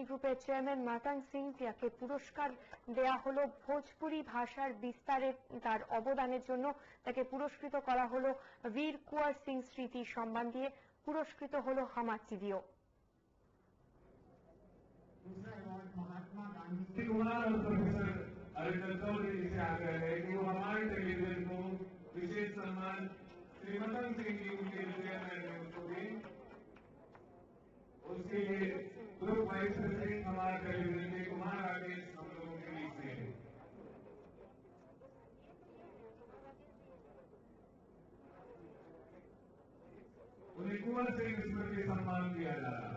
গ্রুপের চেয়ারম্যান মাতাং সিং যাকে পুরস্কার দেয়া হলো ভোজপুরি ভাষার বিস্তারে তার অবদানের জন্য তাকে পুরস্কৃত করা হলো বীর কুঁওয়ার সিং স্মৃতি সম্মান দিয়ে পুরস্কৃত হলো হামার টিভিও। महात्मा गांधी कुमार और प्रोफेसर अरिंदर चौधरी से आग्रह है कि वो हमारे टेलीविजन को विशेष सम्मान श्रीमतन सिंह जी उनके चेयरमैन है उसको दें। उसके लिए ग्रुप वाइस प्रेसिडेंट हमारे टेलीविजन के कुमार राकेश हम लोगों के बीच से है। उन्हें कुंवर सिंह स्मृति सम्मान दिया जा रहा है।